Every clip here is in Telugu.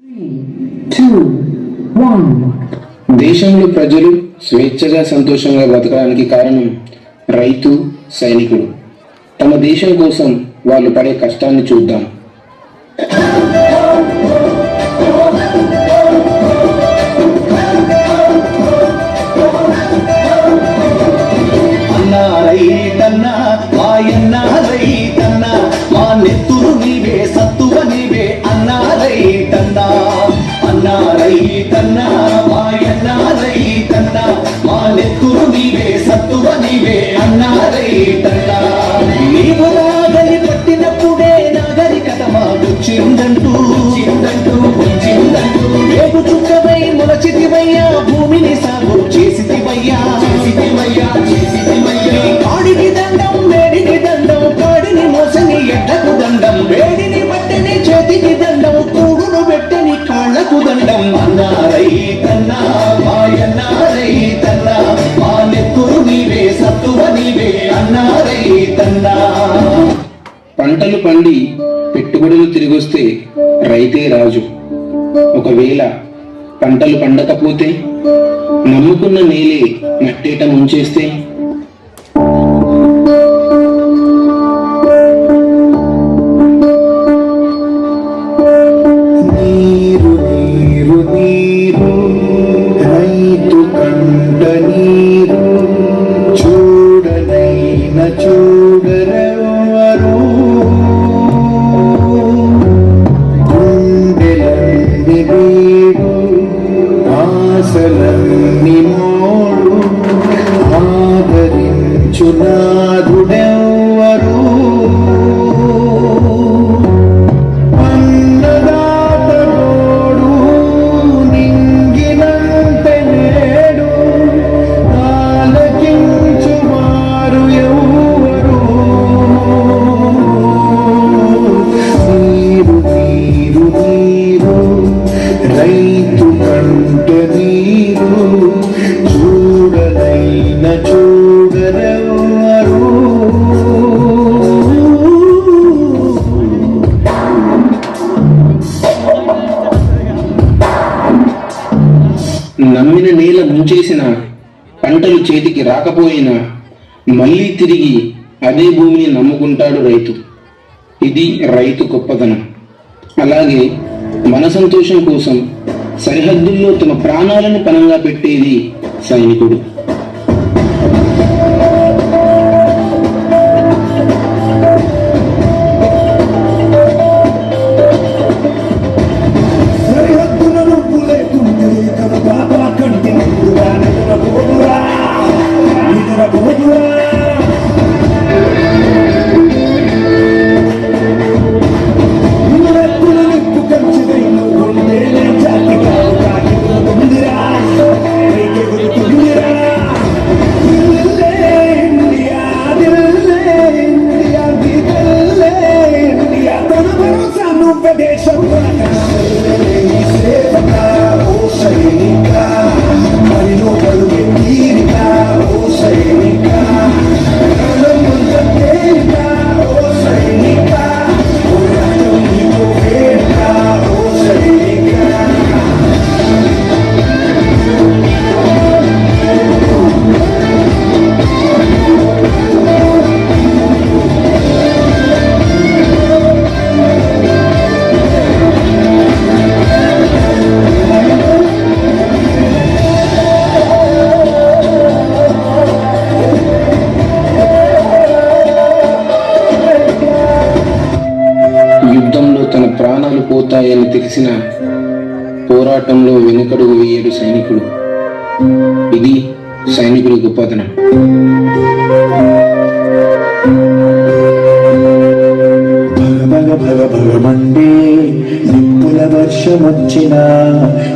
2, 1. దేశంలో ప్రజలు స్వేచ్ఛగా సంతోషంగా బతకడానికి కారణం రైతు సైనికుడు. తమ దేశం కోసం వాళ్ళు పడే కష్టాన్ని చూద్దాం. అన్నా రైతన్నా మాయన్నా రైతన్నా మా నెత్తురు నీవే సత్తువ నీవే అన్నా రైతన్నా అన్నా రైతన్నా మాయన్నా రైతన్నా మా నెత్తురు నీవే సత్తువ నీవే అన్నా రైతన్నా నీవు నాగలి పట్టినప్పుడే నాగరికత మాకొచ్చిందంటూ వచ్చిందంటూ రేపు చుక్కవై మొలచితివయ్యా భూమిని సాగు చేసితివయ్యా కాడికి దండం వేడికి దండం కాడిని మోసని ఎడ్లకు దండం వేడిని బట్టని చేతికి దండం కూడును పెట్టని కాళ్లకు దండం అన్నా రైతన్నా మాయన్నా రైతన్నా మా నెత్తురు నీవే సత్తువ నీవే అన్నా రైతన్నా. పంటలు పండి పెట్టుబడులు తిరిగొస్తే రైతే రాజు. ఒకవేళ పంటలు పండకపోతే నమ్ముకున్న నేలే నట్టేట ముంచేస్తే నీరు నీరు నీరు రైతు కంట నీరు చూడనైన చూడరెవరు గుండెలన్ని వీడు ఆశలన్ని మోడు ఆదరించు నాదుడెవ్వరు అన్నదాతోడు నింగినంత నేడు ఆలకించు వారు ఎవ్వరు నీరు నీరు నీరు రైతు కంట నీరు చూడనైన చూడరెవరు. నమ్మిన నేల ముంచేసిన పంటలు చేతికి రాకపోయినా మళ్ళీ తిరిగి అదే భూమిని నమ్ముకుంటాడు రైతు. ఇది రైతు గొప్పతనం. అలాగే మన సంతోషం కోసం సరిహద్దుల్లో తమ ప్రాణాలను పణంగా పెట్టేది సైనికుడు. సరిహద్దుల నువ్వు లేకుంటే కథ బాబా కంటి నిద్రపోదురా నిద్రపోదురా. నిన్నెత్తుల నిప్పు కంచిదైన కొండేలే జాతి కాదు కాకిందిరా పైకెగురుతుందిరా. దిల్లే ఇండియా దిల్లే ఇండియా దిల్లే ఇండియా తన భరోసా నువ్వే దేశం యుద్ధంలో తన ప్రాణాలు పోతాయని తెలిసిన పోరాటంలో వెనుకడుగు వేయడు సైనికుడు. ఇది సైనికుడి గొప్పతనం. భగ భగ భగమండే నిప్పుల వర్షమొచ్చిన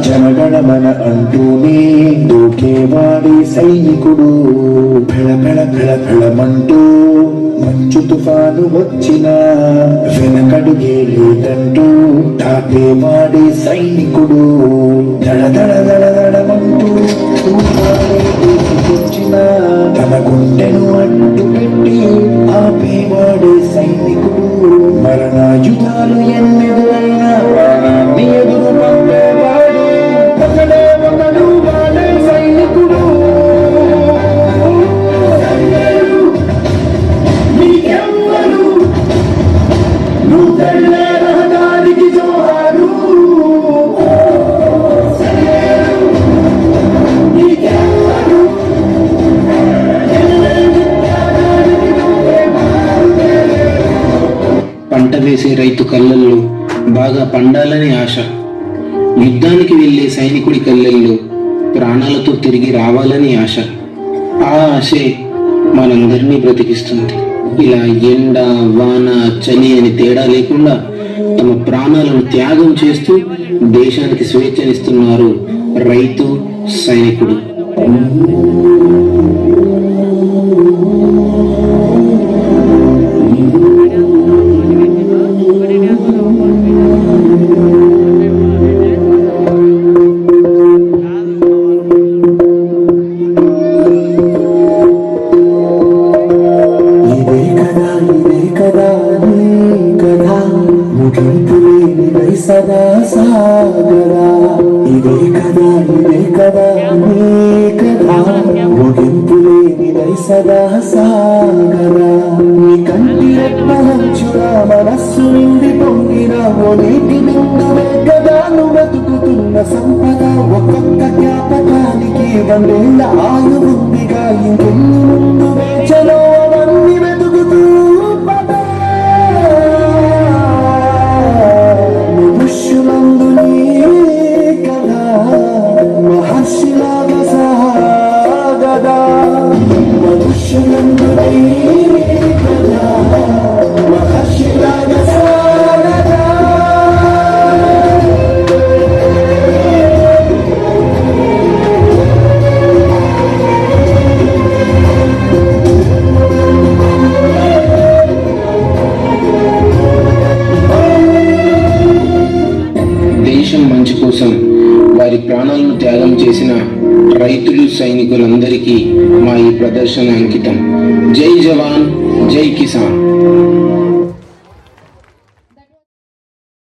జనగణమన అంటూనే దూకేవాడి సైనికుడు. ఫెళ ఫెళ ఫెళ ఫెళమంటూ మంచు తుఫాను వచ్చిన వెనకడుగే లేదంటూ తాపేవాడి సైనికుడు. దడ దడ దడ దడమంటూ వచ్చిన తన గుండెను అడ్డు పెట్టి ఆపేవాడి సైనికుడు. మరణాయుధాలు ఎన్నెదురైనా ప్రాణాన్ని ఎదురు వేసే రైతు కళ్ళల్లో బాగా పండాలని ఆశ, యుద్ధానికి వెళ్ళే సైనికుడి కళ్ళల్లో ప్రాణాలతో తిరిగి రావాలని ఆశ. ఆ ఆశే మనందరినీ బ్రతికిస్తుంది. ఇలా ఎండ, వాన, చలి అని తేడా లేకుండా తమ ప్రాణాలను త్యాగం చేస్తూ దేశానికి స్వేచ్ఛనిస్తున్నారు రైతు, సైనికుడు. సదా సాగరా ఇదే కదా నీ కథ ముగింపు లేనిదై సదా సాగరా. నీ కంటి రెప్పలంచురా మనస్సు నిండి పొంగిన ఓ నీటి బిందువే కదా నువ్వు బతుకుతున్న సంపద. ఒక్కొక్క జ్ఞాపకానికి వందేళ్ల ఆయువుందిగా, ఇంకెన్ని ముందు వేచలో అవన్నీ వెతుకుతూ మహర్షిలాగా సాగదా, మనుష్యులందరి కదా మహర్షిలాగా సాగదా. దేశం మంచి కోసం వారి ప్రాణాలను త్యాగం చేసిన రైతులు, సైనికులందరికీ మా ఈ ప్రదర్శన అంకితం. జై జవాన్, జై కిసాన్.